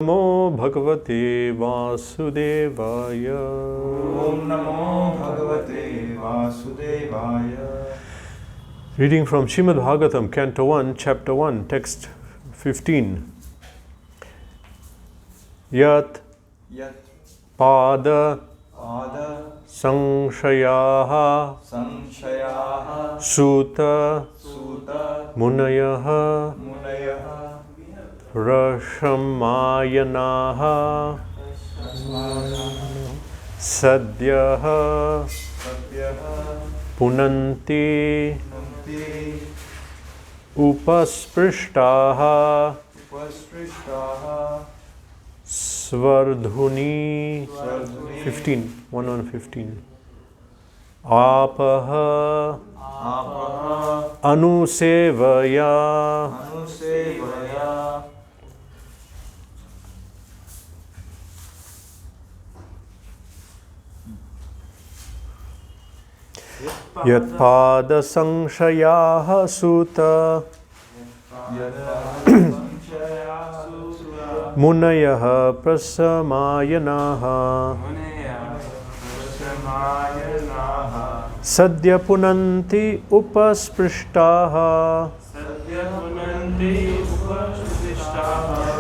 Namo Bhagavate Vasudevaya. Om Namo Bhagavate Vasudevaya. Reading from Srimad-Bhagavatam, Canto 1, Chapter 1, Text 15. Yat Pada Sangshayaha Sutta Munayaha Rashamayanaha Sadyaha Punanti Upasprishtaha Svardhuni 15, 1 on 15. Apaha Anusevaya Yatpada Sangshayaha Sutta Munayaha Prasamayanaha Sadya Punanti Upasprishtaha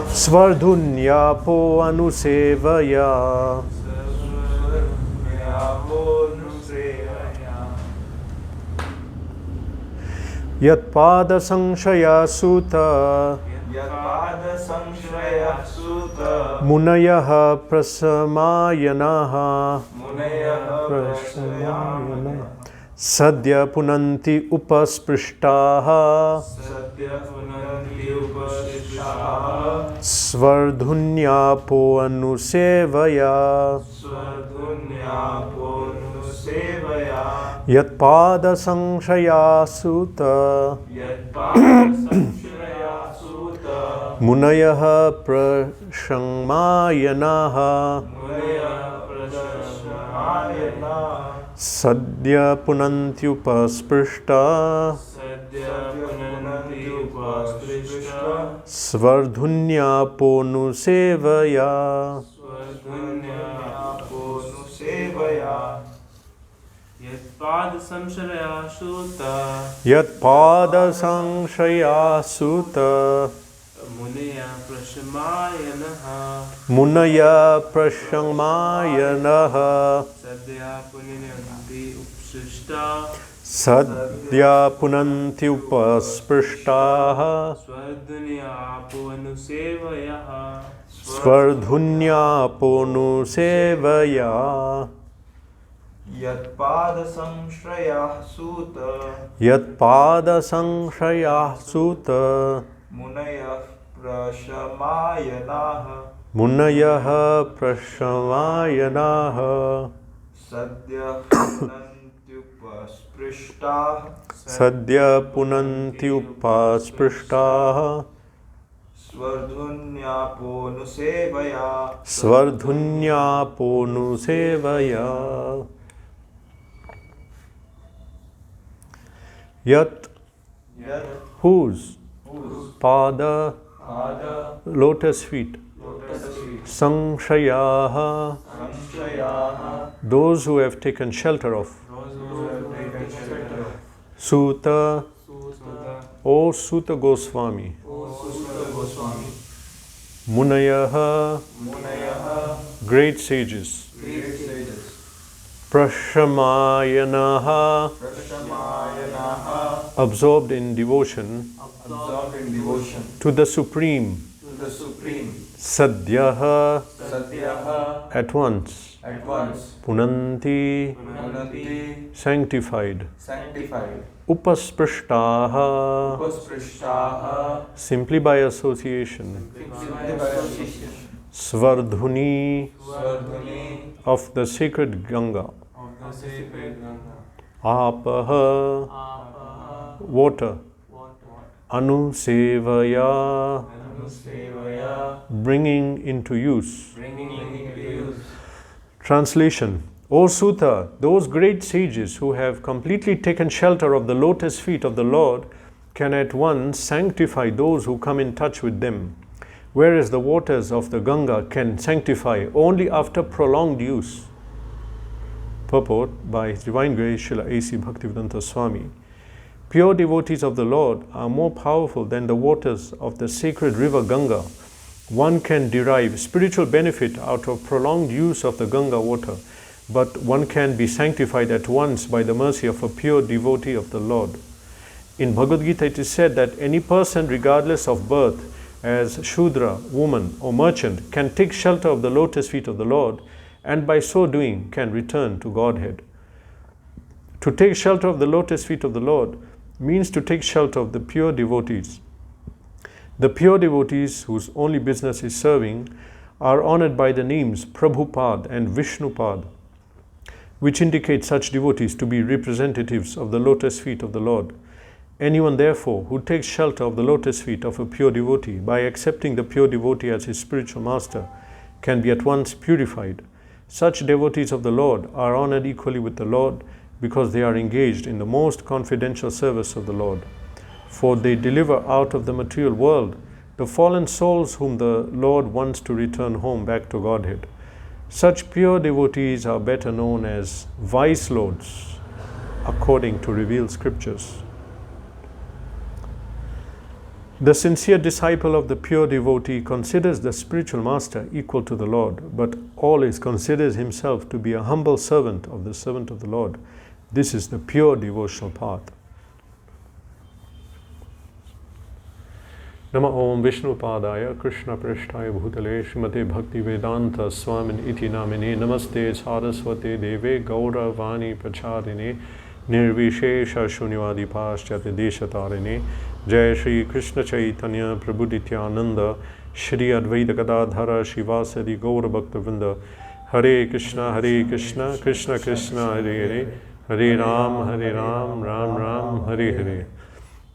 Svardhunyapo Anusevaya Yatpada Sankshaya Sutta Munayaha Prasamayanaha Sadya Punanti Upasprishtaha Svardhunyapo Anusevaya Yatpada Sankshaya Sutta Munayaha Prashangmayanaha Sadya Punanti Upasprishta Svardhunyapo Nusevaya Yatpada Samshaya Sutta Yatpada Sankshaya Sutta Munaya Prashamayanaha Munaya Prashangmayanaha Sadhya Punanti Upsishta Sadya Punanti Upasprishtaha Svardhunyapo Anusevaya Svardhunyapo Nusevaya Yatpada Sankshaya Sutta Yatpada Sankshaya Sutta Munaya Prashamayanaha Munayaha Prashamayanaha Sadya Punantyupasprishtaha Sadya Punanti Upasprishtaha Svardhunyapo Nusevaya Svardhunyapo Nusevaya Yat whose Pada lotus feet Sangshayaha those who have taken shelter of Sutta O Sutta Goswami Munayaha great sages Prashamayanaha absorbed in devotion to the Supreme Sadhyaha at once Punanti sanctified Upasprishtaha simply by association Svardhuni of the sacred Ganga Apaha water Anusevaya bringing into use. Translation. O Sutta, those great sages who have completely taken shelter of the lotus feet of the Lord can at once sanctify those who come in touch with them. whereas the waters of the Ganga can sanctify only after prolonged use. Purport by His Divine Grace Srila A.C. Bhaktivedanta Swami. Pure devotees of the Lord are more powerful than the waters of the sacred river Ganga. One can derive spiritual benefit out of prolonged use of the Ganga water, but one can be sanctified at once by the mercy of a pure devotee of the Lord. In Bhagavad Gita it is said that any person, regardless of birth, as Shudra, woman or merchant, can take shelter of the lotus feet of the Lord, and by so doing can return to Godhead. To take shelter of the lotus feet of the Lord means to take shelter of the pure devotees. The pure devotees, whose only business is serving, are honored by the names Prabhupada and Vishnupad, which indicate such devotees to be representatives of the lotus feet of the Lord. Anyone, therefore, who takes shelter of the lotus feet of a pure devotee by accepting the pure devotee as his spiritual master can be at once purified. Such devotees of the Lord are honored equally with the Lord because they are engaged in the most confidential service of the Lord. For they deliver out of the material world the fallen souls whom the Lord wants to return home back to Godhead. Such pure devotees are better known as vice lords, according to revealed scriptures. The sincere disciple of the pure devotee considers the spiritual master equal to the Lord, but always considers himself to be a humble servant of the Lord. This is the pure devotional path. Nama Om Vishnu Padaya Krishna Prishtaya Bhutale Srimate Bhakti Vedanta Swamin Iti Namine Namaste Saraswate Deve Gaura Vani Pachadine Nirvishesha Shunyavadi Paschate Deshatarine Jai Shri Krishna Chaitanya Prabhu Nityananda Shri Advaita Gadadhara Shivasadi Gaura Bhakta Vrinda Hare Krishna Krishna Krishna Hare Hare Hare Ram Ram Ram Hare Hare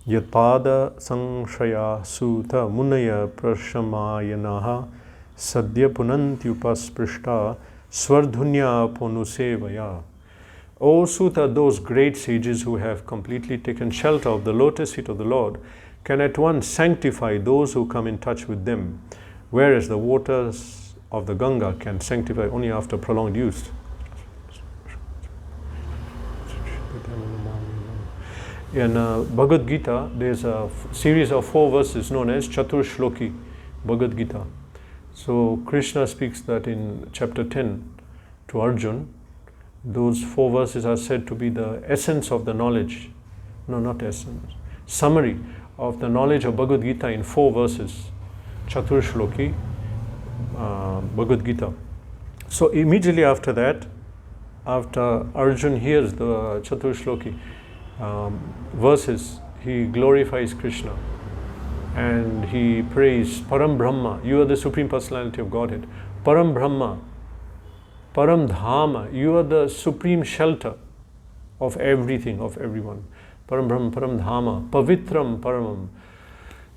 Yatpada Sankshaya Sutta Munaya Prashamayanaha Sadhya Punanti Upasprishta Svardhunya Ponusevaya. O Sutta, those great sages who have completely taken shelter of the lotus feet of the Lord can at once sanctify those who come in touch with them, whereas the waters of the Ganga can sanctify only after prolonged use. In Bhagavad Gita, there's a series of 4 verses known as Chatur Shloki Bhagavad Gita. So Krishna speaks that in chapter 10 to Arjun. Those 4 verses are said to be the essence of the knowledge. No, not essence. Summary of the knowledge of Bhagavad Gita in 4 verses. Chatur Shloki Bhagavad Gita. So immediately after that, after Arjun hears the Chatur Shloki verses, he glorifies Krishna and he prays Param Brahma, you are the Supreme Personality of Godhead. Param Brahma, Param Dhama, you are the supreme shelter of everything, of everyone. Param Brahma, Param Dhama, Pavitram Paramam,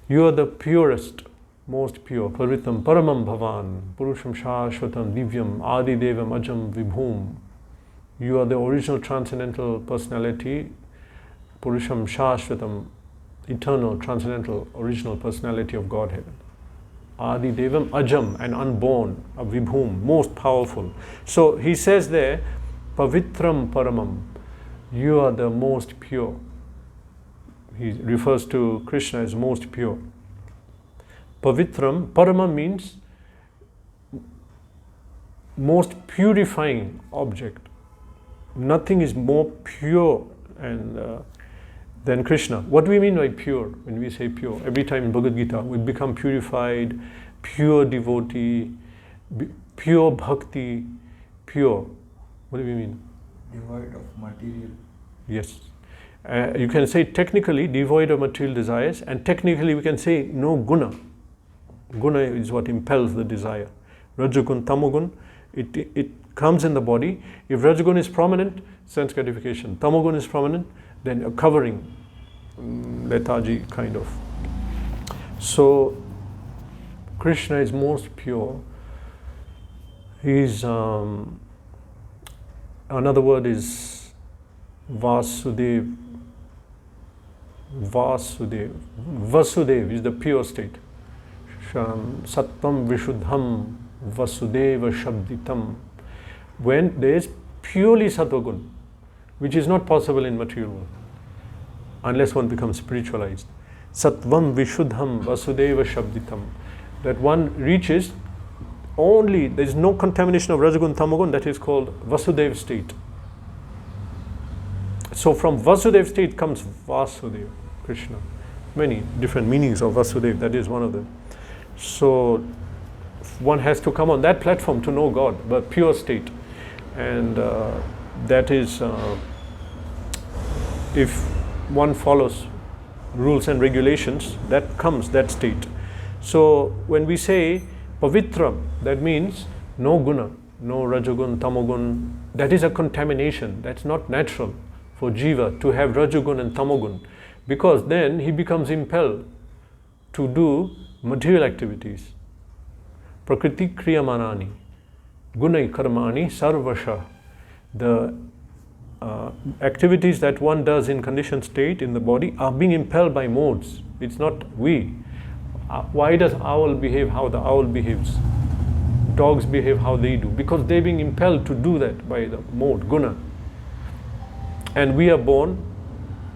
you are the purest, most pure. Pavitram Paramam Bhavan, Purusham Shashvatam Divyam, Adi Devam Ajam Vibhum, you are the original transcendental personality, Purusham Shashvatam, eternal, transcendental, original personality of Godhead. Adi Devam Ajam, and unborn, a Vibhum, most powerful. So he says there, Pavitram Paramam, you are the most pure. He refers to Krishna as most pure. Pavitram, Paramam means most purifying object. Nothing is more pure than Krishna. What do we mean by pure when we say pure? Every time in Bhagavad Gita we become purified, pure devotee, pure bhakti, pure. What do we mean? Devoid of material. Yes. You can say technically devoid of material desires, and technically we can say no guna. Guna is what impels the desire. Rajagun, Tamogun, it comes in the body. If Rajagun is prominent, sense gratification. Tamogun is prominent, then a covering, lethargy kind of. So Krishna is most pure. He's another word is Vasudev. Vasudev is the pure state. Sattvam Vishuddham Vasudeva Shabditam. When there is purely sattva gun, which is not possible in material world, unless one becomes spiritualized. Sattvam Vishuddham Vasudeva Shabditam. That one reaches only, there is no contamination of Rajagun, Tamagun, that is called Vasudeva state. So from Vasudeva state comes Vasudeva, Krishna. Many different meanings of Vasudeva, that is one of them. So one has to come on that platform to know God, but pure state. And that is, if one follows rules and regulations, that comes that state. So when we say Pavitra, that means no guna, no Rajagun, Tamogun. That is a contamination. That's not natural for Jiva to have Rajagun and Tamogun, because then he becomes impelled to do material activities. Prakriti kriyamanani, gunai karmani sarvasha. The activities that one does in conditioned state in the body are being impelled by modes. It's not we. Why does owl behave how the owl behaves? Dogs behave how they do? Because they're being impelled to do that by the mode, guna. And we are born,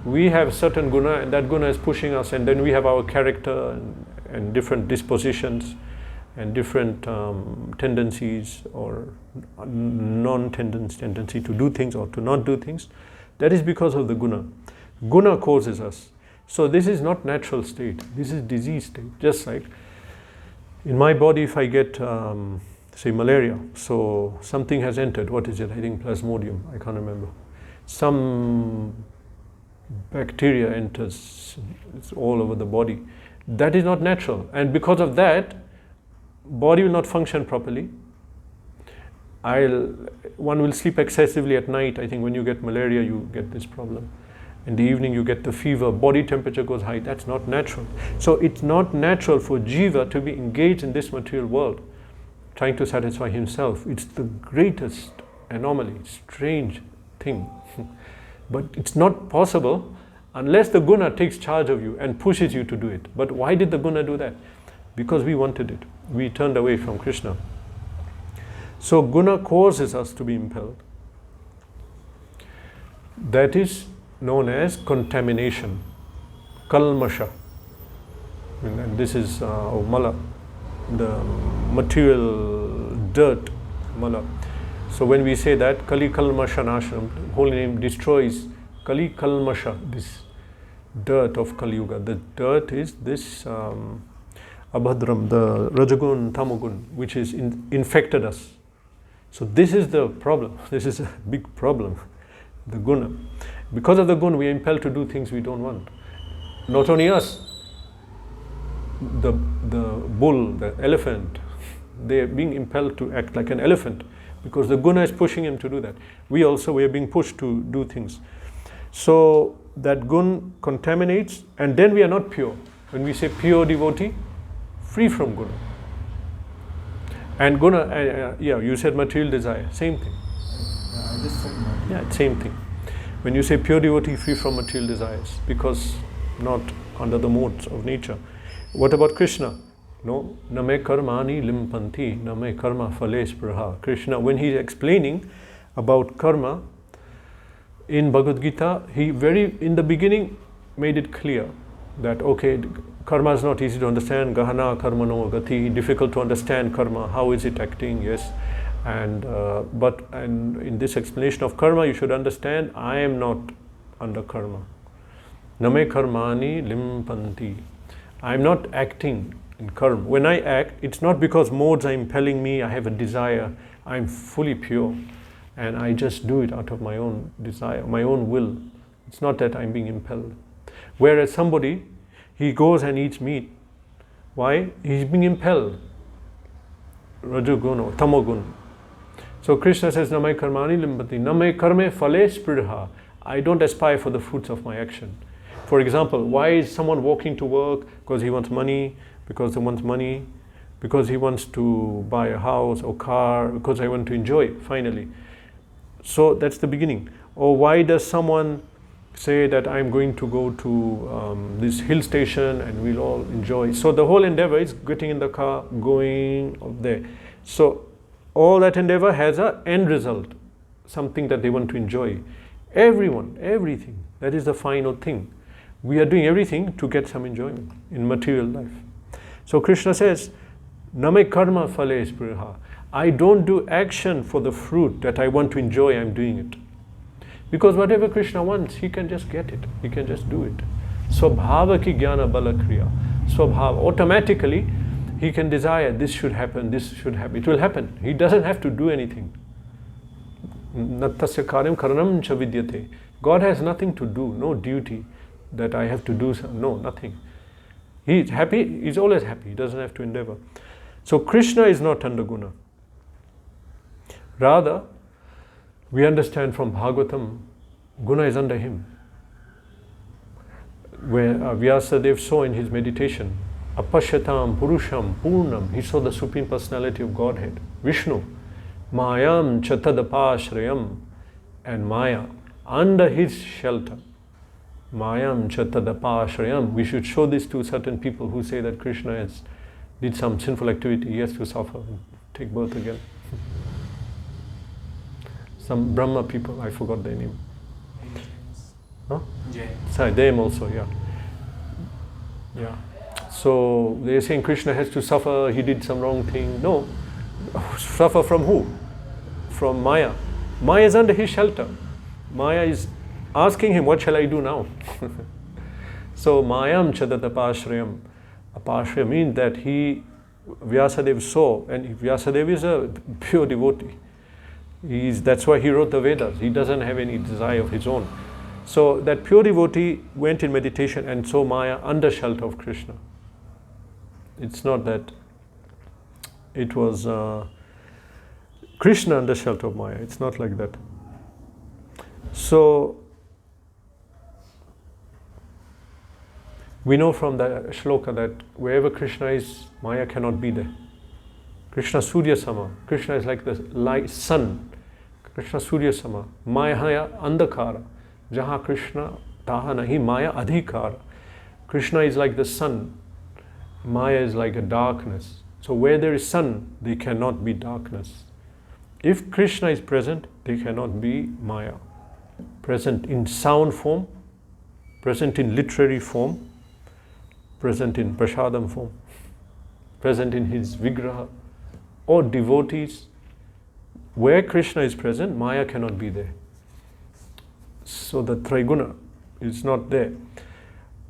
we have certain guna, and that guna is pushing us, and then we have our character and different dispositions and different tendencies or non-tendency to do things or to not do things. That is because of the guna. Guna causes us. So this is not natural state. This is disease state. Just like in my body, if I get, say, malaria, so something has entered. What is it? I think Plasmodium. I can't remember. Some bacteria enters. It's all over the body. That is not natural. And because of that, body will not function properly. One will sleep excessively at night. I think when you get malaria, you get this problem. In the evening, you get the fever, body temperature goes high. That's not natural. So it's not natural for Jiva to be engaged in this material world, trying to satisfy himself. It's the greatest anomaly, strange thing. But it's not possible unless the guna takes charge of you and pushes you to do it. But why did the guna do that? Because we wanted it. We turned away from Krishna. So guna causes us to be impelled. That is known as contamination, kalmasha. And this is mala, the material dirt, mala. So when we say that, Kali Kalmasha Nashram, holy name destroys Kali Kalmasha, this dirt of Kali Yuga. The dirt is this Abhadram, the Rajagun, Tamogun, which is infected us. So this is the problem. This is a big problem, the guna. Because of the guna, we are impelled to do things we don't want. Not only us, the bull, the elephant, they are being impelled to act like an elephant because the guna is pushing him to do that. We are being pushed to do things. So that gun contaminates, and then we are not pure. When we say pure devotee, free from guna. And guna, you said material desire, same thing. I just said material. Yeah, same thing. When you say pure devotee, free from material desires, because not under the modes of nature. What about Krishna? No, name karmani limpanti, name karma phales praha. Krishna, when he is explaining about karma in Bhagavad Gita, he in the beginning made it clear that okay, karma is not easy to understand. Gahana karmano gati, difficult to understand karma. How is it acting? Yes. And in this explanation of karma, you should understand, I am not under karma. Name karmani limpanti. I am not acting in karma. When I act, it's not because modes are impelling me, I have a desire. I am fully pure. And I just do it out of my own desire, my own will. It's not that I'm being impelled. Whereas somebody, he goes and eats meat. Why? He's being impelled. Rajagun or Tamogun. So Krishna says, Namai karmani limbati, namai karme phale spridha. I don't aspire for the fruits of my action. For example, why is someone walking to work? Because he wants money, because he wants money, because he wants to buy a house or car, because I want to enjoy, finally. So that's the beginning. Or why does someone say that I'm going to go to this hill station and we'll all enjoy. So the whole endeavor is getting in the car, going up there. So all that endeavor has an end result, something that they want to enjoy. Everyone, everything, that is the final thing. We are doing everything to get some enjoyment in material life. So Krishna says, Name karma phale spriha. I don't do action for the fruit that I want to enjoy, I'm doing it. Because whatever Krishna wants, he can just get it. He can just do it. Swabhava ki jnana bala kriya. Swabhava. Automatically, he can desire this should happen, this should happen. It will happen. He doesn't have to do anything. Nattasya karyam karanam cha vidyate. God has nothing to do, no duty that I have to do. No, nothing. He's happy, he's always happy. He doesn't have to endeavor. So Krishna is not under guna. Rather, we understand from Bhagavatam, guna is under him. Where Vyasadeva saw in his meditation, Apashyatam Purusham Purnam, he saw the Supreme Personality of Godhead, Vishnu, Mayam Chatadapashrayam, and Maya, under his shelter. Mayam Chatadapashrayam. We should show this to certain people who say that Krishna did some sinful activity, he has to suffer and take birth again. Some Brahma people, I forgot their name. Huh? Sorry, them also, yeah. Yeah. So they're saying Krishna has to suffer, he did some wrong thing. No. Suffer from who? From Maya. Maya is under his shelter. Maya is asking him, what shall I do now? So Mayam Chadatapashrayam. Apashraya means that Vyasadeva saw, and Vyasadeva is a pure devotee. That's why he wrote the Vedas. He doesn't have any desire of his own. So that pure devotee went in meditation and saw Maya under shelter of Krishna. It's not that it was Krishna under shelter of Maya. It's not like that. So we know from the shloka that wherever Krishna is, Maya cannot be there. Krishna Surya Sama. Krishna is like the light sun. Krishna Surya Sama. Maya Andhakara. Jaha Krishna taha nahi Maya adhikara. Krishna is like the sun. Maya is like a darkness. So where there is sun, there cannot be darkness. If Krishna is present, there cannot be Maya. Present in sound form, present in literary form, present in prasadam form, present in his vigraha, or devotees. Where Krishna is present, Maya cannot be there. So the Triguna is not there.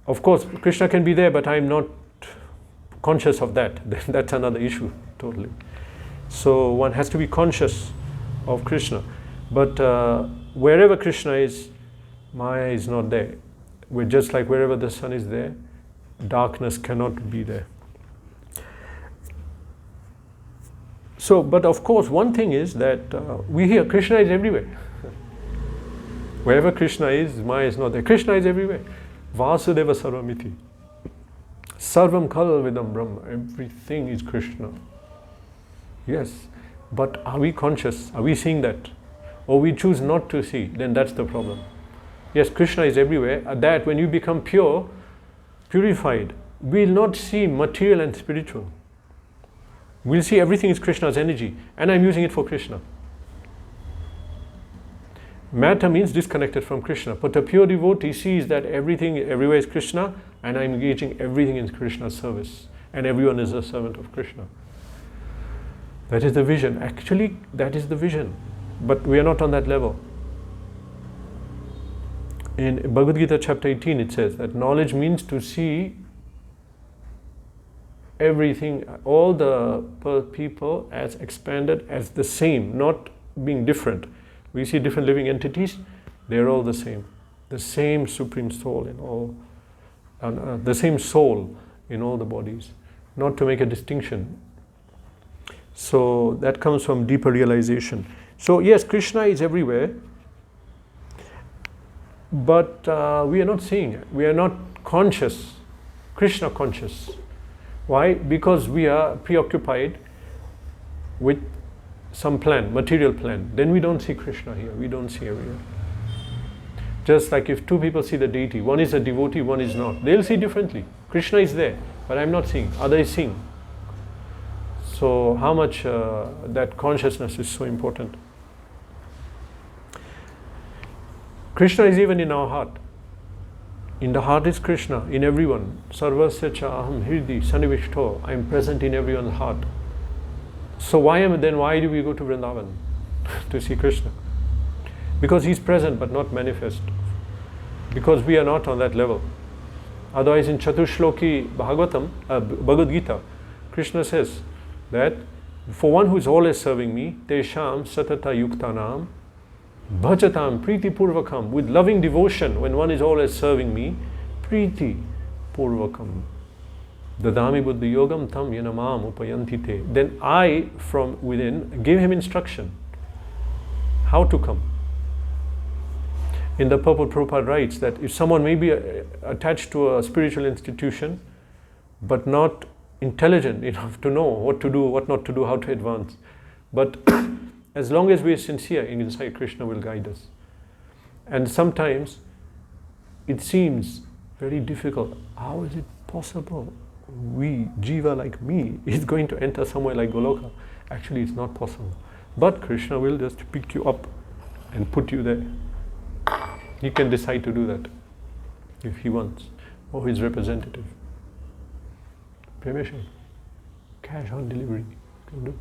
Of course, Krishna can be there, but I'm not conscious of that. That's another issue, totally. So one has to be conscious of Krishna. But wherever Krishna is, Maya is not there. We're just like wherever the sun is there, darkness cannot be there. So, but of course, one thing is that we hear Krishna is everywhere. Wherever Krishna is, Maya is not there. Krishna is everywhere. Vasudeva sarvamiti. Sarvam kal vidam brahma. Everything is Krishna. Yes, but are we conscious? Are we seeing that? Or we choose not to see? Then that's the problem. Yes, Krishna is everywhere. That when you become pure, purified, we'll not see material and spiritual. We'll see everything is Krishna's energy, and I'm using it for Krishna. Matter means disconnected from Krishna, but a pure devotee sees that everything everywhere is Krishna, and I'm engaging everything in Krishna's service, and everyone is a servant of Krishna. That is the vision. Actually, that is the vision, but we are not on that level. In Bhagavad Gita chapter 18 it says that knowledge means to see everything, all the people as expanded as the same, not being different. We see different living entities, they're all the same supreme soul in all, the same soul in all the bodies, not to make a distinction. So that comes from deeper realization. So yes, Krishna is everywhere, but we are not seeing it. We are not conscious, Krishna conscious. Why? Because we are preoccupied with some plan, material plan. Then we don't see Krishna here, we don't see everywhere. Just like if two people see the deity, one is a devotee, one is not, they'll see differently. Krishna is there, but I'm not seeing, other is seeing. So how much that consciousness is so important. Krishna is even in our heart. In the heart is Krishna, in everyone. Sarvasya cha aham hirdi sanivishto. I am present in everyone's heart. So why do we go to Vrindavan to see Krishna? Because he's present but not manifest. Because we are not on that level. Otherwise in Chatushloki Bhagavatam, Bhagavad Gita, Krishna says that for one who is always serving me, Tesham Satata Yuktanam Bhajatam Priti Purvakam, with loving devotion, when one is always serving me, Priti Purvakam Dadami Buddhi Yogam Tam Yanamam Upayantite. Then I from within give him instruction how to come. In the Purport, Prabhupada writes that if someone may be attached to a spiritual institution but not intelligent enough to know what to do, what not to do, how to advance, but as long as we are sincere inside, Krishna will guide us. And sometimes it seems very difficult. How is it possible? We, jiva like me, is going to enter somewhere like Goloka. Actually, it's not possible. But Krishna will just pick you up and put you there. He can decide to do that if he wants, or his representative. Permission. Cash on delivery. Can do.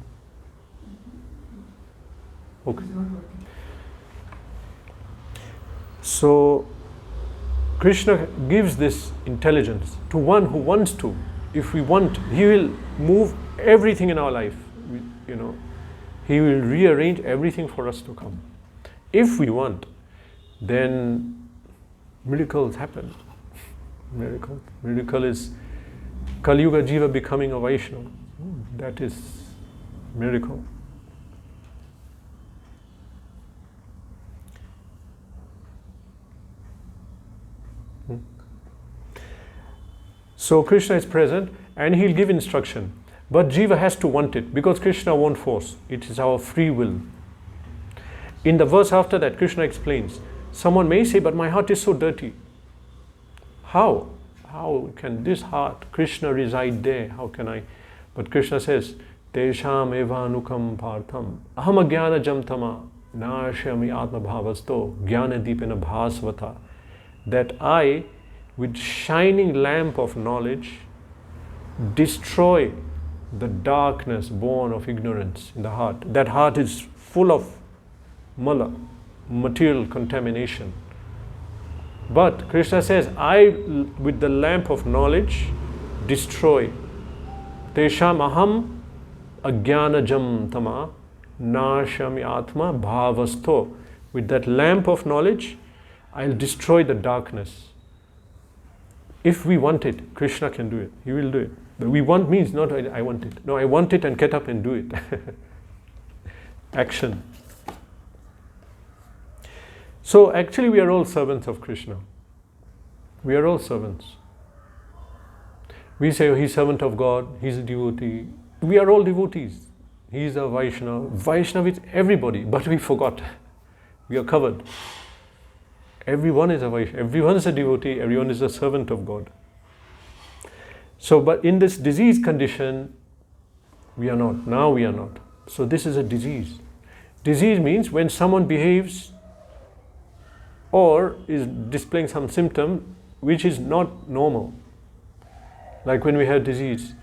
Okay. So Krishna gives this intelligence to one who wants to. If we want, he will move everything in our life. He will rearrange everything for us to come. If we want, then miracles happen. Miracle is Kali Yuga Jiva becoming a Vaishnava. That is miracle. So Krishna is present and he'll give instruction. But Jiva has to want it, because Krishna won't force. It is our free will. In the verse after that, Krishna explains, someone may say, but my heart is so dirty. How? How can this heart, Krishna, reside there? How can I? But Krishna says, Tesham evanukam partham aham agyana jamtama nashami atma bhavasto jnana deepena bhasvata. That I, with shining lamp of knowledge, destroy the darkness born of ignorance in the heart. That heart is full of mala, material contamination. But Krishna says, I, with the lamp of knowledge, destroy. Tesham aham ajnana jam tama nashami atma bhavasto. With that lamp of knowledge, I'll destroy the darkness. If we want it, Krishna can do it. He will do it. But we want means not I want it. No, I want it and get up and do it. Action. So actually we are all servants of Krishna. We are all servants. We say, oh, he's servant of God, he's a devotee. We are all devotees. He's a Vaishnava. Vaishnava is everybody, but we forgot. We are covered. Everyone is a Vaishnava, everyone is a devotee, everyone is a servant of God. So, but in this disease condition, we are not. Now we are not. So this is a disease. Disease means when someone behaves or is displaying some symptom which is not normal. Like when we have disease,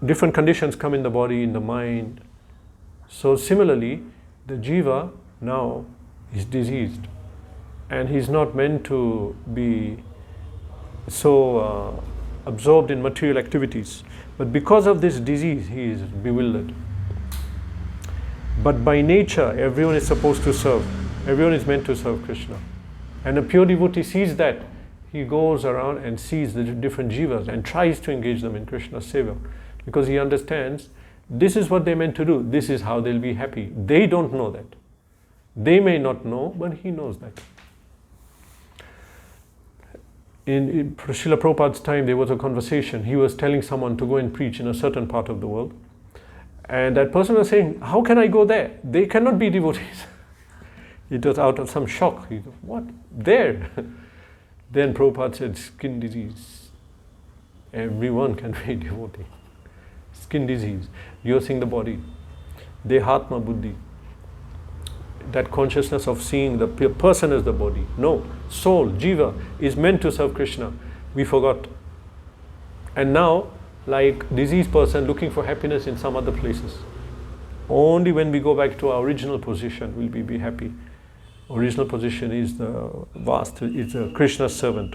different conditions come in the body, in the mind. So similarly, the jiva now is diseased. And he's not meant to be so absorbed in material activities. But because of this disease, he is bewildered. But by nature, everyone is supposed to serve. Everyone is meant to serve Krishna. And a pure devotee sees that. He goes around and sees the different jivas and tries to engage them in Krishna's seva. Because he understands, this is what they're meant to do. This is how they'll be happy. They don't know that. They may not know, but he knows that. In Srila Prabhupada's time, there was a conversation. He was telling someone to go and preach in a certain part of the world. And that person was saying, how can I go there? They cannot be devotees. It was out of some shock. He goes, what? There? Then Prabhupada said, skin disease. Everyone can be devotee. Skin disease. You're seeing the body. Dehatma buddhi. That consciousness of seeing the person as the body. No. Soul, jiva, is meant to serve Krishna. We forgot. And now, like diseased person looking for happiness in some other places. Only when we go back to our original position will we be happy. Original position is the vast, is a Krishna's servant.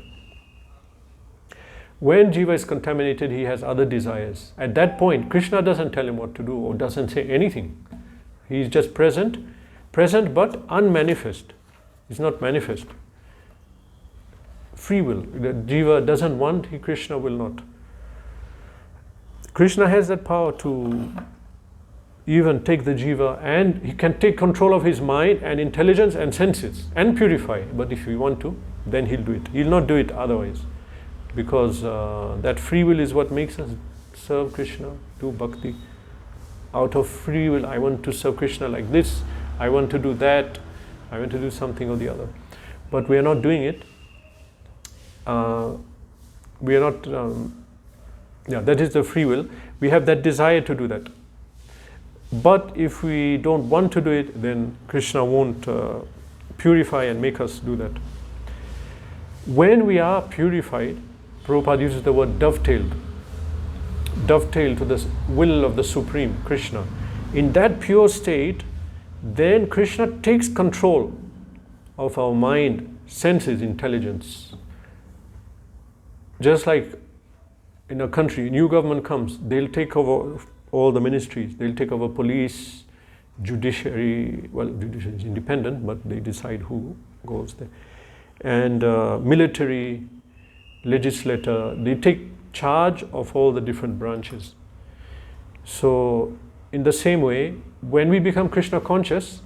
When jiva is contaminated, he has other desires. At that point, Krishna doesn't tell him what to do or doesn't say anything. He is just present but unmanifest. He's not manifest. Free will. The jiva doesn't want, Krishna will not. Krishna has that power to even take the jiva, and he can take control of his mind and intelligence and senses and purify. But if we want to, then he'll do it. He'll not do it otherwise. Because that free will is what makes us serve Krishna, do bhakti. Out of free will, I want to serve Krishna like this, I want to do that, I want to do something or the other. But we are not doing it. We are not, that is the free will. We have that desire to do that. But if we don't want to do it, then Krishna won't purify and make us do that. When we are purified, Prabhupada uses the word dovetailed to the will of the Supreme, Krishna. In that pure state, then Krishna takes control of our mind, senses, intelligence. Just like in a country, new government comes, they'll take over all the ministries, they'll take over police, judiciary, well, judiciary is independent, but they decide who goes there. And military, legislator, they take charge of all the different branches. So, in the same way, when we become Krishna conscious,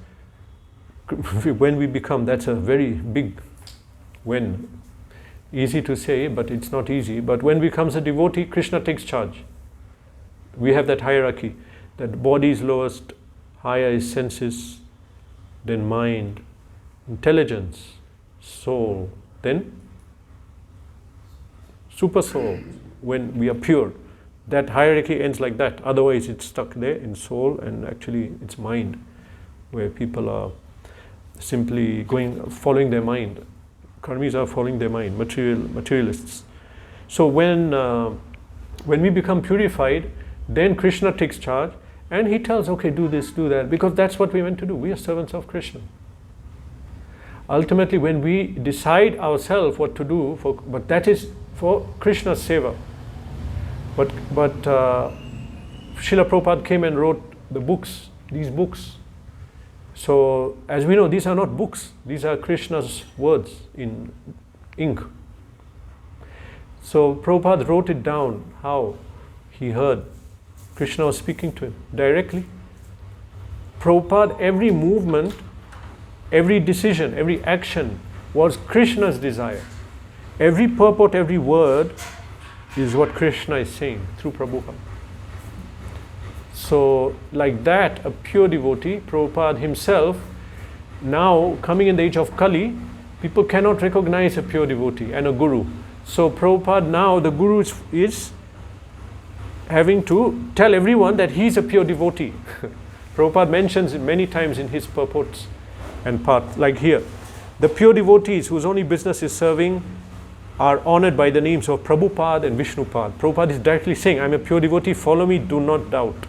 when we become, that's a very big when. Easy to say, but it's not easy. But when becomes a devotee, Krishna takes charge. We have that hierarchy, that body is lowest, higher is senses, then mind, intelligence, soul, then super soul, when we are pure. That hierarchy ends like that. Otherwise it's stuck there in soul, and actually it's mind, where people are simply following their mind. Karmis are following their mind, materialists. So when we become purified, then Krishna takes charge and he tells, okay, do this, do that, because that's what we meant to do. We are servants of Krishna. Ultimately, when we decide ourselves what to do, but that is for Krishna's seva. But Srila Prabhupada came and wrote the books, these books. So, as we know, these are not books. These are Krishna's words in ink. So, Prabhupada wrote it down, how he heard Krishna was speaking to him directly. Prabhupada, every movement, every decision, every action was Krishna's desire. Every purport, every word is what Krishna is saying through Prabhupada. So, like that, a pure devotee, Prabhupada himself, now coming in the age of Kali, people cannot recognize a pure devotee and a guru. So, Prabhupada now, the guru is having to tell everyone that he is a pure devotee. Prabhupada mentions it many times in his purports and path, like here. The pure devotees whose only business is serving are honored by the names of Prabhupada and Vishnupad. Prabhupada is directly saying, I am a pure devotee, follow me, do not doubt.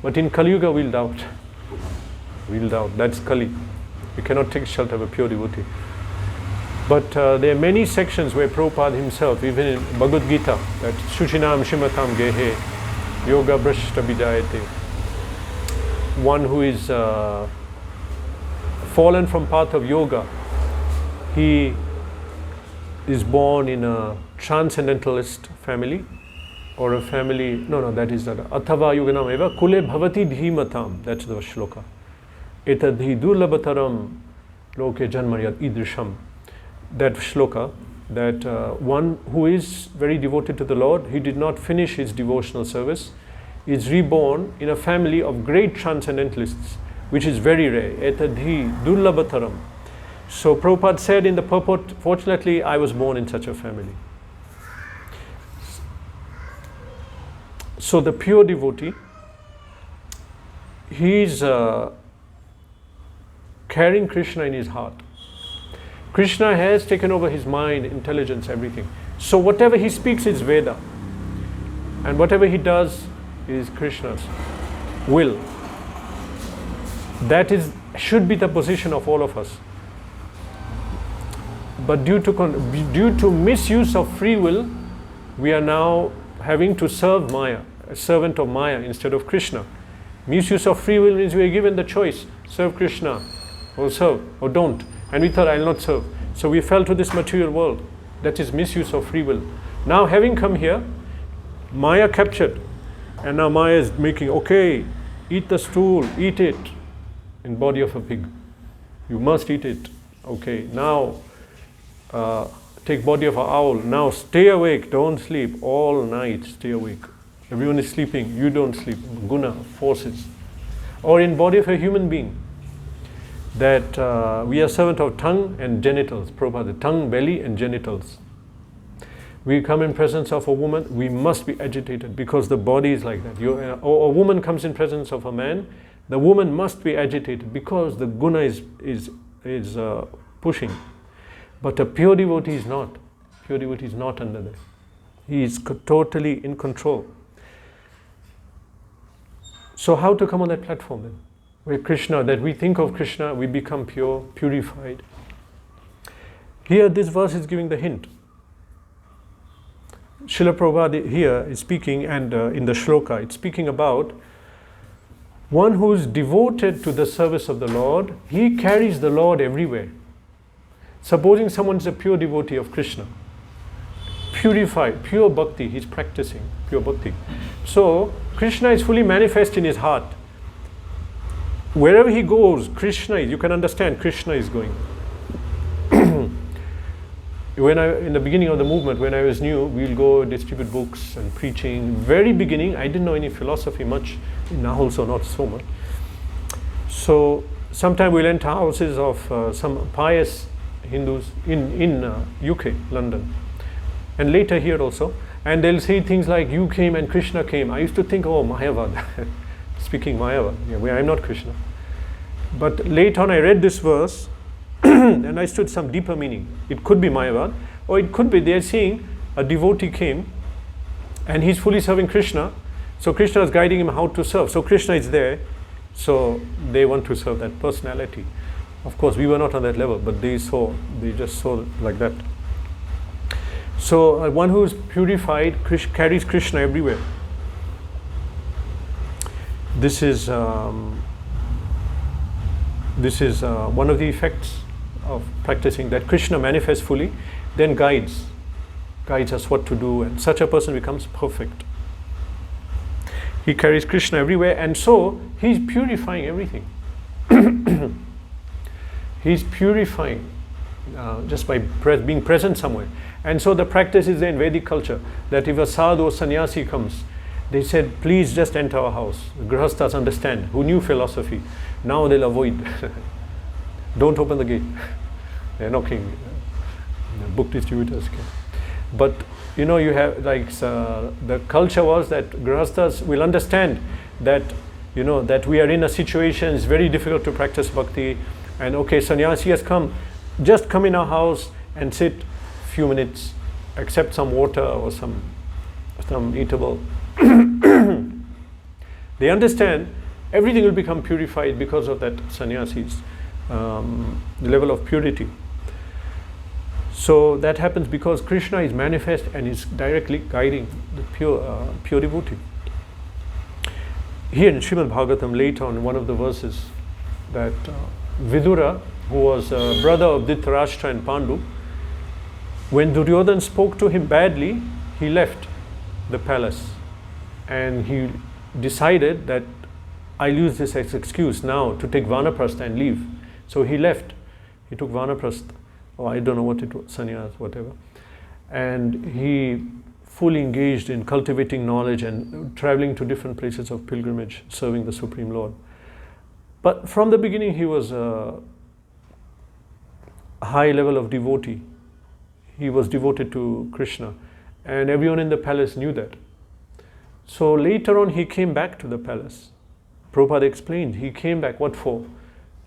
But in Kali Yuga, we'll doubt. We'll doubt. That's Kali. We cannot take shelter of a pure devotee. But there are many sections where Prabhupada himself, even in Bhagavad Gita, that Shushinam Shimatam Gehe, Yoga Brashta Bidayate, one who is fallen from path of yoga, he is born in a transcendentalist family, or a family, that is that, Athava Yuganam Eva Kule Bhavati Dhimatam, that's the shloka. Etadhi Durlabhataram Loke Janmaryat Idrisham. That shloka, that one who is very devoted to the Lord, he did not finish his devotional service, is reborn in a family of great transcendentalists, which is very rare. Etadhi Durlabhataram. So Prabhupada said in the purport, fortunately I was born in such a family. So the pure devotee, he's carrying Krishna in his heart. Krishna has taken over his mind, intelligence, everything. So whatever he speaks is Veda. And whatever he does is Krishna's will. That should be the position of all of us. But due to misuse of free will, we are now having to serve Maya, a servant of Maya instead of Krishna. Misuse of free will means we are given the choice, serve Krishna or serve or don't. And we thought, I'll not serve. So we fell to this material world. That is misuse of free will. Now having come here, Maya captured. And now Maya is making, okay, eat the stool, eat it in body of a pig. You must eat it. Okay, now take body of an owl. Now stay awake, don't sleep. All night, stay awake. Everyone is sleeping, you don't sleep. Guna, forces. Or in body of a human being. That we are servant of tongue and genitals. Prabhupada, tongue, belly and genitals. We come in presence of a woman, we must be agitated because the body is like that. Or a woman comes in presence of a man, the woman must be agitated because the guna is pushing. But a pure devotee is not. Pure devotee is not under that. He is totally in control. So how to come on that platform then? Where Krishna, that we think of Krishna, we become pure, purified. Here this verse is giving the hint. Srila Prabhupada here is speaking, and in the shloka, it's speaking about one who is devoted to the service of the Lord. He carries the Lord everywhere. Supposing someone is a pure devotee of Krishna, purified, pure bhakti, he's practicing pure bhakti. So Krishna is fully manifest in his heart. Wherever he goes, Krishna is, you can understand, Krishna is going. In the beginning of the movement, when I was new, we'll go distribute books and preaching. Very beginning, I didn't know any philosophy much. Now also not so much. So sometime we'll enter houses of some pious Hindus in UK, London. And later here also. And they'll say things like, you came and Krishna came. I used to think, oh, Mayavad. Speaking Mayavad. Yeah, I'm not Krishna. But later on I read this verse and I understood some deeper meaning. It could be Mayavad, or it could be they're saying a devotee came and he's fully serving Krishna. So Krishna is guiding him how to serve. So Krishna is there. So they want to serve that personality. Of course, we were not on that level, but they just saw like that. So one who is purified carries Krishna everywhere. This is one of the effects of practicing, that Krishna manifests fully, then guides us what to do, and such a person becomes perfect. He carries Krishna everywhere, and so he's purifying everything. He's purifying just by being present somewhere. And so the practice is in Vedic culture that if a sadhu or sannyasi comes, they said, please just enter our house. The grihasthas understand, who knew philosophy. Now they'll avoid. Don't open the gate. They're knocking. Book distributors can. But you know, you have the culture was that grihasthas will understand that, you know, that we are in a situation, it's very difficult to practice bhakti, and okay, sannyasi has come, just come in our house and sit few minutes, accept some water or some eatable. They understand everything will become purified because of that sannyasi's level of purity. So that happens because Krishna is manifest and is directly guiding the pure devotee. Here in Srimad-Bhagavatam, later on, one of the verses, that Vidura, who was a brother of Dhritarashtra and Pandu, when Duryodhana spoke to him badly, he left the palace and he decided that I'll use this as excuse now to take Vanaprastha and leave. So he left. He took Vanaprastha, or I don't know what it was, sannyas, whatever. And he fully engaged in cultivating knowledge and traveling to different places of pilgrimage, serving the Supreme Lord. But from the beginning he was high level of devotee. He was devoted to Krishna, and everyone in the palace knew that. So later on he came back to the palace. Prabhupada explained, he came back, what for?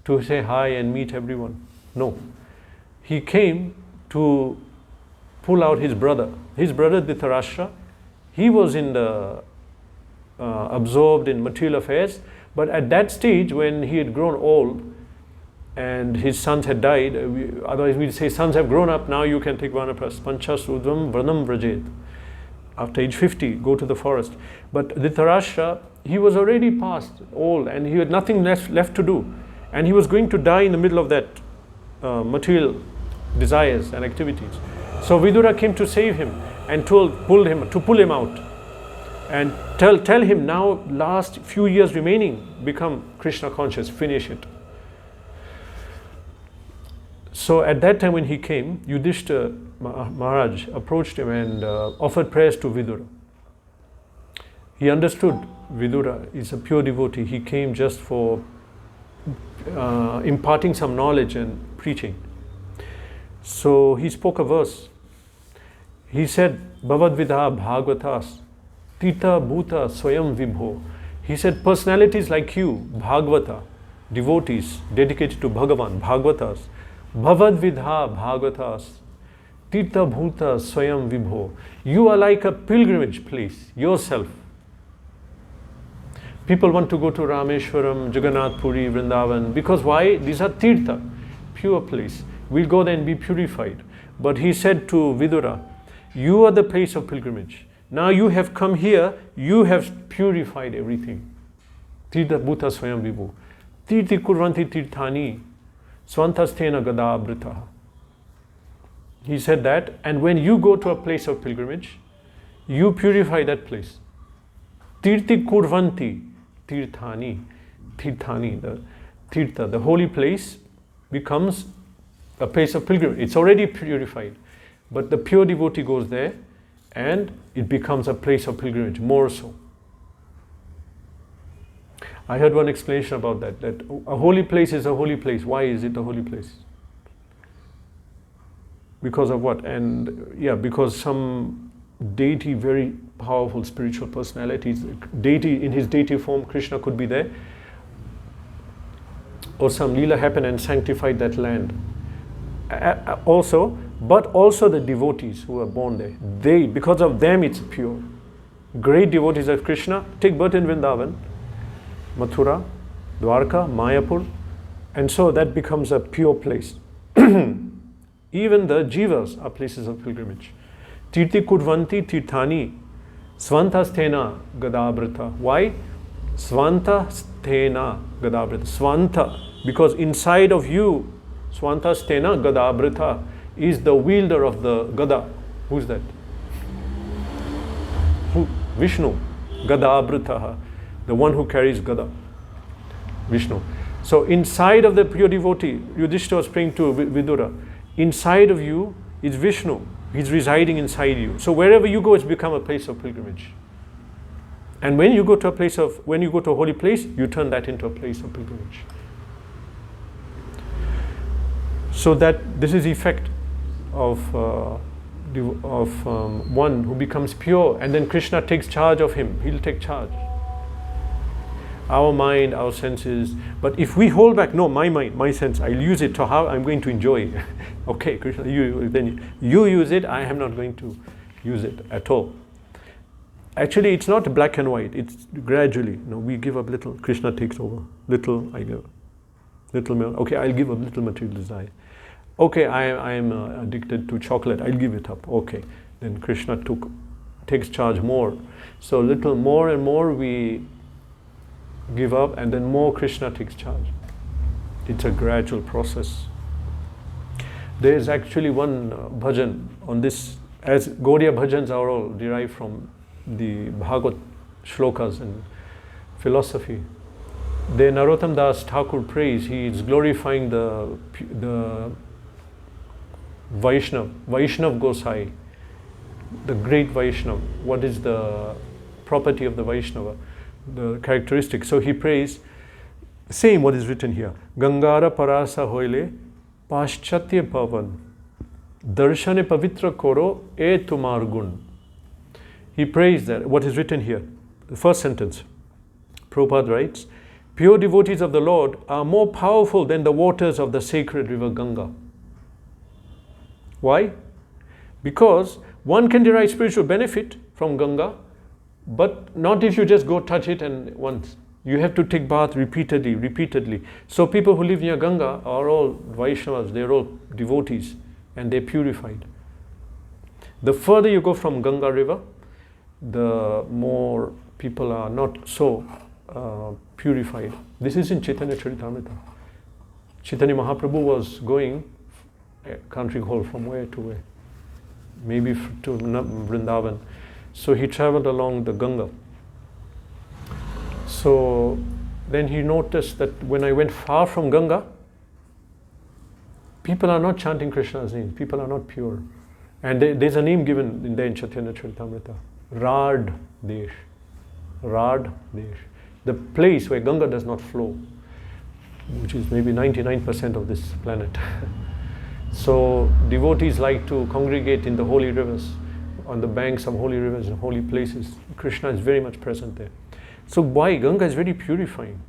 To say hi and meet everyone. No. He came to pull out his brother. His brother Dhritarashtra, he was in the absorbed in material affairs, but at that stage when he had grown old and his sons had died, otherwise we'd say sons have grown up, now you can take vanaprastha. Panchas udvam vranam vrajet. After age 50, go to the forest. But Dhritarashtra, he was already past old and he had nothing left to do. And he was going to die in the middle of that material desires and activities. So Vidura came to save him and pull him out and tell him, now last few years remaining, become Krishna conscious, finish it. So at that time when he came, Yudhishthira Maharaj approached him and offered prayers to Vidura. He understood Vidura is a pure devotee. He came just for imparting some knowledge and preaching. So he spoke a verse. He said, Bhavadvidha Bhagavatas Tita Bhuta Swayam Vibho. He said, personalities like you, Bhagavata, devotees dedicated to Bhagavan, Bhagavatas, Bhavadvidha Bhagavatas Tita Bhuta Swayam Vibho. You are like a pilgrimage place yourself. People want to go to Rameshwaram, Jagannath Puri, Vrindavan, because why? These are Tirtha, pure place. We'll go there and be purified. But he said to Vidura, you are the place of pilgrimage. Now you have come here, you have purified everything. Tirtha Bhuta Swayam Vibho. Tirti Kurvanti Tirthani Svantasthena Gadabrita. He said that, and when you go to a place of pilgrimage, you purify that place. Tirti Kurvanti Tirthani. Tirthani, the Tirtha, the holy place becomes a place of pilgrimage. It's already purified. But the pure devotee goes there and it becomes a place of pilgrimage, more so. I heard one explanation about that a holy place is a holy place. Why is it a holy place? Because of what? And yeah, because some deity, very powerful spiritual personalities, deity in his deity form, Krishna could be there, or some leela happened and sanctified that land. But also the devotees who are born there, because of them it's pure. Great devotees of Krishna take birth in Vrindavan, Mathura, Dwarka, Mayapur, and so that becomes a pure place. Even the jivas are places of pilgrimage. Tirti Kurvanti Tirthani Svantasthena Gadabrita. Why? Svantasthena Gadabrita. Svanta, because inside of you, Svantasthena Gadabrita is the wielder of the Gada. Who's that? Vishnu. Gadabrita, the one who carries Gada. Vishnu. So inside of the pure devotee, Yudhishthira was praying to Vidura, inside of you is Vishnu. He's residing inside you. So wherever you go, it's become a place of pilgrimage. And when you go to a holy place, you turn that into a place of pilgrimage. So that this is the effect of one who becomes pure, and then Krishna takes charge of him. He'll take charge. Our mind, our senses. But if we hold back, no, my mind, my sense, I'll use it to how I'm going to enjoy. Okay, Krishna, then you use it, I am not going to use it at all. Actually, it's not black and white. It's gradually. We give up little. Krishna takes over. Little, I give. Little more. Okay, I'll give up little material desire. Okay, I am addicted to chocolate. I'll give it up. Okay, then Krishna takes charge more. So little more and more we give up, and then more Krishna takes charge. It's a gradual process. There is actually one bhajan on this, as Gaudiya bhajans are all derived from the Bhagavad shlokas and philosophy. There Narottam Das Thakur prays, he is glorifying the Vaishnav Gosai, the great Vaishnav. What is the property of the Vaishnava? The characteristic. So he prays, same what is written here. Gangara parasa hoile, Paschatya Pavan, Darshane Pavitra Koro, E Tumar Gun. He prays that, what is written here, the first sentence. Prabhupada writes, pure devotees of the Lord are more powerful than the waters of the sacred river Ganga. Why? Because one can derive spiritual benefit from Ganga, but not if you just go touch it and once. You have to take bath repeatedly. So people who live near Ganga are all Vaishnavas, they're all devotees, and they're purified. The further you go from Ganga river, the more people are not so purified. This is in Chaitanya Charitamrita. Chaitanya Mahaprabhu was going, can't recall from where to where, maybe to Vrindavan. So he traveled along the Ganga. So then he noticed that when I went far from Ganga, people are not chanting Krishna's name, people are not pure. And there's a name given in there in Chaitanya Charitamrita, Rad Desh. Rad Desh. The place where Ganga does not flow, which is maybe 99% of this planet. So devotees like to congregate in the holy rivers, on the banks of holy rivers and holy places. Krishna is very much present there. So why? Ganga is very purifying.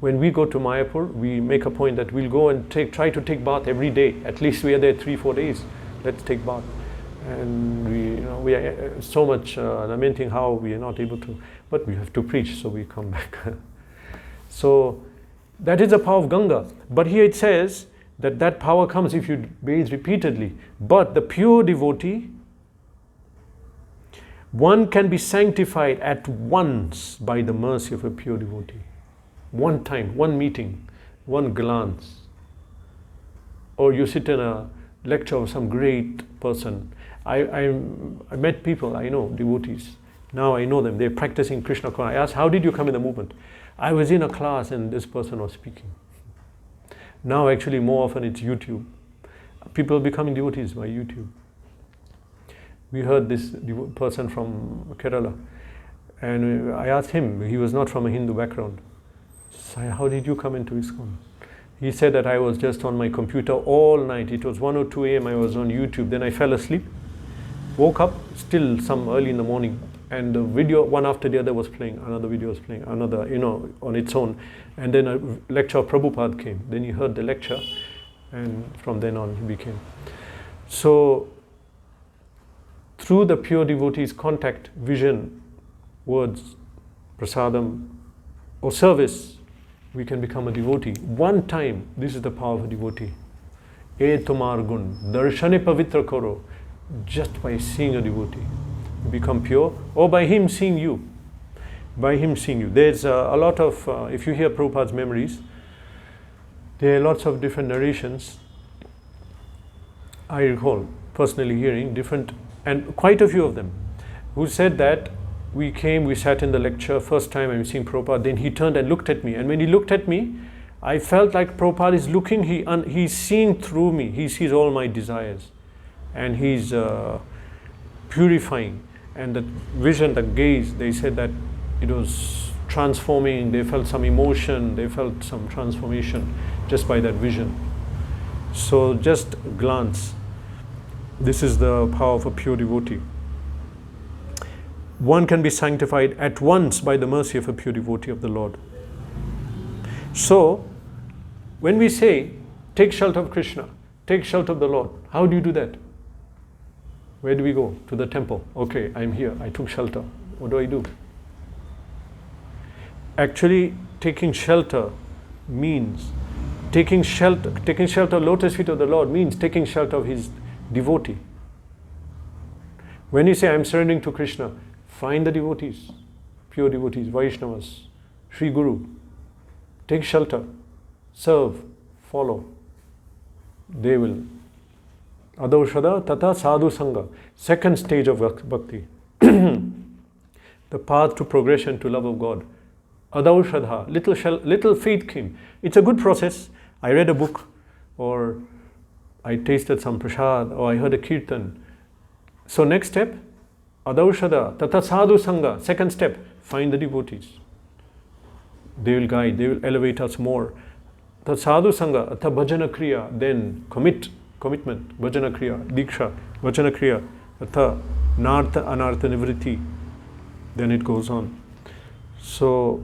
When we go to Mayapur, we make a point that we'll go and try to take bath every day. At least we are there 3-4 days. Let's take bath. And we are so much lamenting how we are not able to, but we have to preach, so we come back. So that is the power of Ganga. But here it says that that power comes if you bathe repeatedly. But the pure devotee, one can be sanctified at once by the mercy of a pure devotee. One time, one meeting, one glance. Or you sit in a lecture of some great person. I met people, I know, devotees. Now I know them, they're practicing Krishna consciousness. I asked, how did you come in the movement? I was in a class and this person was speaking. Now actually more often it's YouTube. People are becoming devotees by YouTube. We heard this person from Kerala, and I asked him, he was not from a Hindu background. So how did you come into ISKCON? He said that I was just on my computer all night. It was 1 or 2 a.m. I was on YouTube. Then I fell asleep, woke up, still some early in the morning, and the video, one after the other was playing, another video was playing, another, on its own. And then a lecture of Prabhupada came. Then he heard the lecture, and from then on he became. So, through the pure devotee's contact, vision, words, prasadam, or service, we can become a devotee. One time, this is the power of a devotee. E tumar gun, darshane pavitra karo, just by seeing a devotee, you become pure, or by him seeing you. By him seeing you. There's a lot of, if you hear Prabhupada's memories, there are lots of different narrations. I recall personally hearing different, and quite a few of them, who said that we came, we sat in the lecture, first time I'm seeing Prabhupada, then he turned and looked at me. And when he looked at me, I felt like Prabhupada is looking, he's seeing through me, he sees all my desires. And he's purifying. And that vision, that gaze, they said that it was transforming, they felt some emotion, they felt some transformation just by that vision. So just glance. This is the power of a pure devotee. One can be sanctified at once by the mercy of a pure devotee of the Lord. So, when we say, take shelter of Krishna, take shelter of the Lord, how do you do that? Where do we go? To the temple. Okay, I'm here, I took shelter. What do I do? Actually, taking shelter means, taking shelter lotus feet of the Lord means taking shelter of his devotee. When you say, I'm surrendering to Krishna, find the devotees, pure devotees, Vaishnavas, Sri Guru. Take shelter, serve, follow. They will. Adaushada tata sadhu sangha. Second stage of bhakti. The path to progression to love of God. Adaushadha, little faith came. It's a good process. I read a book, or I tasted some prasad, or I heard a kirtan. So next step, Adaushada, Tata Sadhu Sangha. Second step, find the devotees. They will guide, they will elevate us more. tat sadhu sangha, atha bhajana kriya, then commitment, bhajana kriya, diksha, bhajana kriya, atha nartha anartha nivritti, then it goes on. So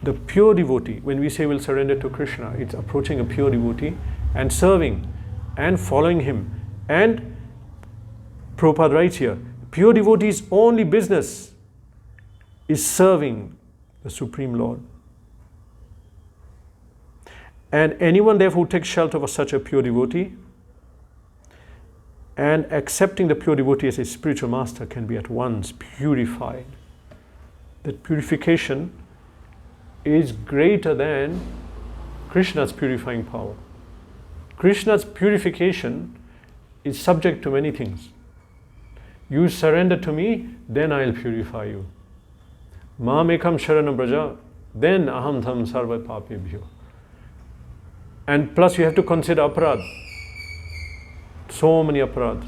the pure devotee, when we say we'll surrender to Krishna, it's approaching a pure devotee and serving and following him. And Prabhupada writes here, pure devotee's only business is serving the Supreme Lord. And anyone therefore who takes shelter of such a pure devotee and accepting the pure devotee as a spiritual master can be at once purified. That purification is greater than Krishna's purifying power. Krishna's purification is subject to many things. You surrender to me, then I'll purify you. Mamekam sharanam braja, then aham tham sarva papebhyo. And plus you have to consider aparad. So many aparads.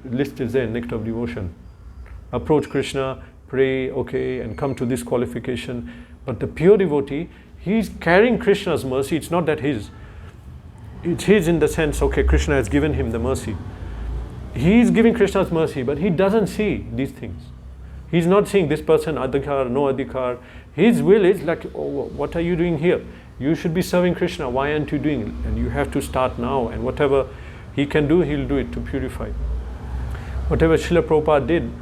List is there, Nectar of Devotion. Approach Krishna, pray, okay, and come to this qualification. But the pure devotee, he's carrying Krishna's mercy. It's not that his. It's his in the sense, okay, Krishna has given him the mercy. He is giving Krishna's mercy, but he doesn't see these things. He's not seeing this person, adhikar, no adhikar. His will is like, oh, what are you doing here? You should be serving Krishna. Why aren't you doing it? And you have to start now. And whatever he can do, he'll do it to purify. Whatever Srila Prabhupada did,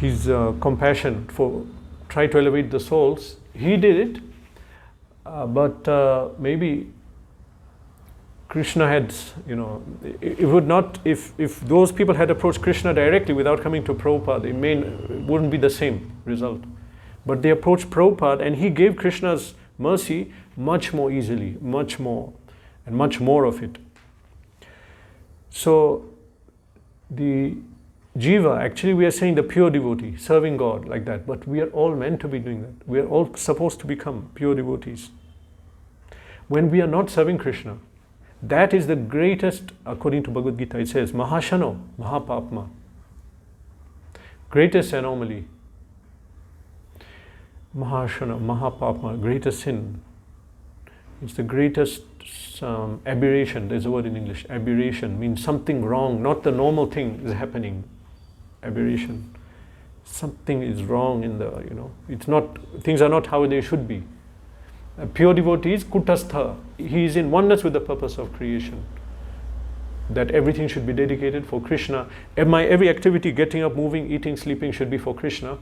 his compassion for try to elevate the souls, he did it. But maybe Krishna had, it would not, if those people had approached Krishna directly without coming to Prabhupada, it wouldn't be the same result. But they approached Prabhupada and he gave Krishna's mercy much more easily, much more, and much more of it. So the jiva, actually we are saying the pure devotee, serving God like that, but we are all meant to be doing that. We are all supposed to become pure devotees. When we are not serving Krishna, that is the greatest, according to Bhagavad Gita, it says, Mahashano, Mahapapma. Greatest anomaly. Mahashana, Mahapapma, greatest sin. It's the greatest aberration. There's a word in English. Aberration means something wrong, not the normal thing is happening. Aberration. Something is wrong in the, it's not, things are not how they should be. A pure devotee is kutastha. He is in oneness with the purpose of creation. That everything should be dedicated for Krishna. Every activity, getting up, moving, eating, sleeping should be for Krishna.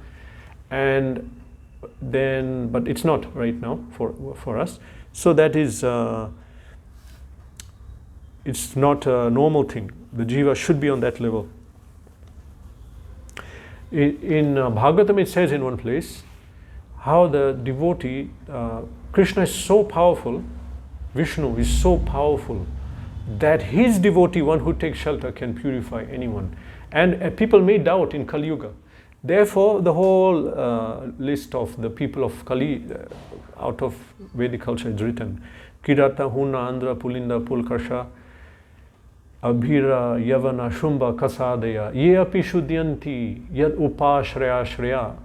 And then, but it's not right now for us. So that is, it's not a normal thing. The jiva should be on that level. In Bhagavatam it says in one place, how the devotee, Krishna is so powerful, Vishnu is so powerful, that his devotee, one who takes shelter, can purify anyone. And people may doubt in Kali Yuga. Therefore, the whole list of the people of Kali, out of Vedic culture is written. Kirata, Huna, Andhra, Pulinda, Pulkarsha, Abhira, Yavana, Shumba, Kasadaya, Ye api shuddhyanti, yad upashraya shreya,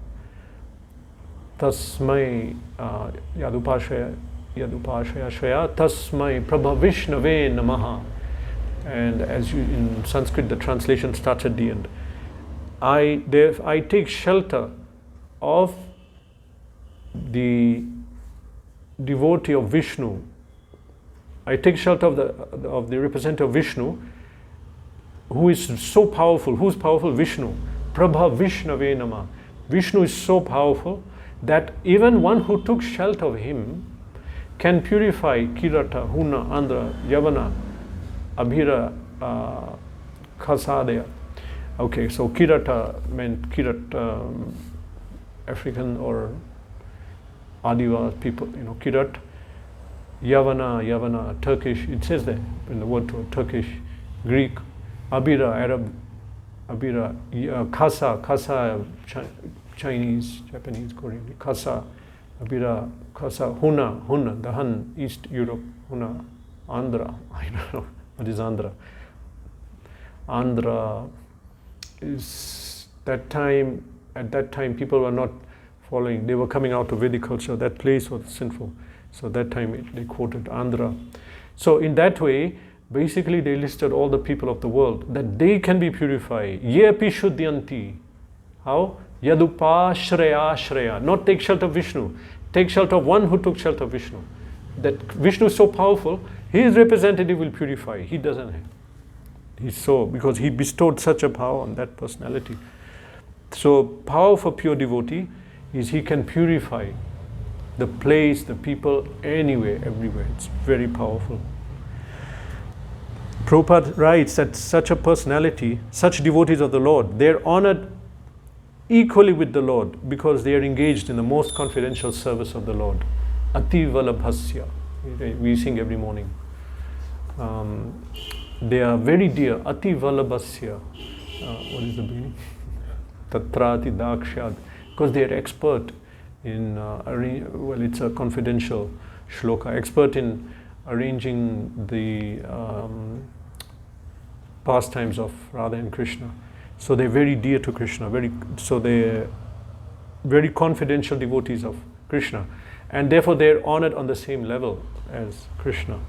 tasmai, yad upashraya shreya, tasmai prabha vishnave namaha. And as you, in Sanskrit, the translation starts at the end. I take shelter of the devotee of Vishnu. I take shelter of the representative of Vishnu, who is so powerful. Who's powerful? Vishnu. Prabha Vishnave Nama. Vishnu is so powerful that even one who took shelter of him can purify Kirata, Huna, Andhra, Yavana, Abhira, Khasadaya. Okay, so Kirata meant Kirat, African or Adiva people, Kirat. Yavana, Turkish, it says there in the word to Turkish, Greek, Abhira, Arab, Abhira, Khasa, Chinese, Japanese, Korean, Khasa, Abhira, Khasa, Huna, the Han, East Europe, Huna, Andhra, I don't know, what is Andhra? Andhra is at that time people were not following. They were coming out of Vedic culture. That place was sinful. So that time they quoted Andhra. So in that way, basically they listed all the people of the world that they can be purified. Ye api shuddhyanti. How? Yadupa shreya shreya. Not take shelter of Vishnu. Take shelter of one who took shelter of Vishnu. That Vishnu is so powerful, his representative will purify. He doesn't have. He's so, because he bestowed such a power on that personality. So power for pure devotee is he can purify the place, the people, anywhere, everywhere. It's very powerful. Prabhupada writes that such a personality, such devotees of the Lord, they're honored equally with the Lord because they are engaged in the most confidential service of the Lord. Ati Valabhasya. We sing every morning. They are very dear. Ati Valabhasya. What is the meaning? Tatrati Dakshad. Because they are expert in, well, it's a confidential shloka, expert in arranging the pastimes of Radha and Krishna. So they're very dear to Krishna. So they're very confidential devotees of Krishna. And therefore they're honored on the same level as Krishna.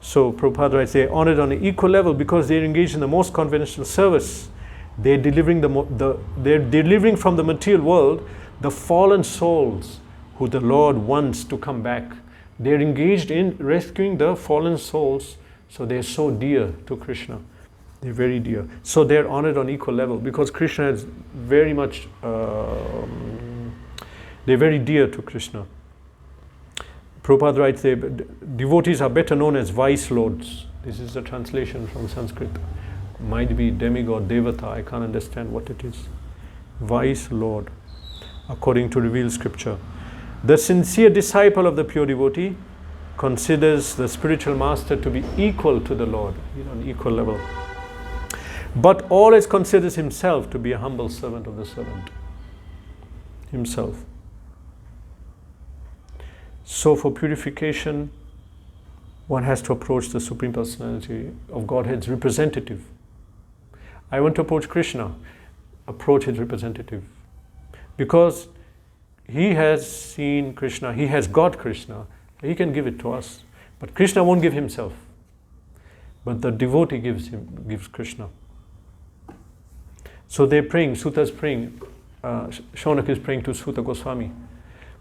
So Prabhupada writes, they're honored on an equal level because they're engaged in the most confidential service. They're delivering they're delivering from the material world the fallen souls who the Lord wants to come back. They're engaged in rescuing the fallen souls, so they're so dear to Krishna. They're very dear. So they're honored on equal level because Krishna is very much, they're very dear to Krishna. Prabhupada writes, devotees are better known as vice lords. This is a translation from Sanskrit. Might be demigod, devata, I can't understand what it is. Vice lord, according to revealed scripture. The sincere disciple of the pure devotee considers the spiritual master to be equal to the Lord, on equal level. But always considers himself to be a humble servant of the servant. Himself. So for purification, one has to approach the Supreme Personality of Godhead's representative. I want to approach Krishna, approach his representative. Because he has seen Krishna, he has got Krishna, he can give it to us. But Krishna won't give himself. But the devotee gives Krishna. So they're praying, Suta's praying, Shaunak is praying to Suta Goswami,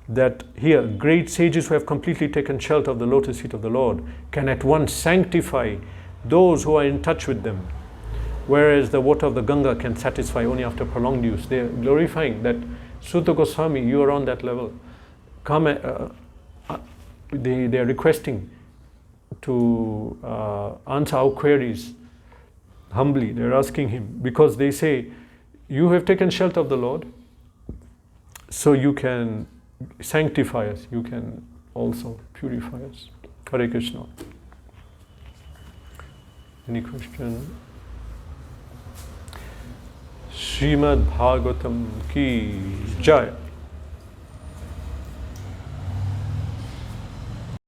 that here, great sages who have completely taken shelter of the lotus feet of the Lord can at once sanctify those who are in touch with them. Whereas the water of the Ganga can satisfy only after prolonged use. They are glorifying that Suta Goswami, you are on that level. Come, they are requesting to answer our queries humbly. They are asking him because they say, you have taken shelter of the Lord, so you can sanctify us, you can also purify us. Hare Krishna. Any question? Srimad-Bhagavatam ki Jai.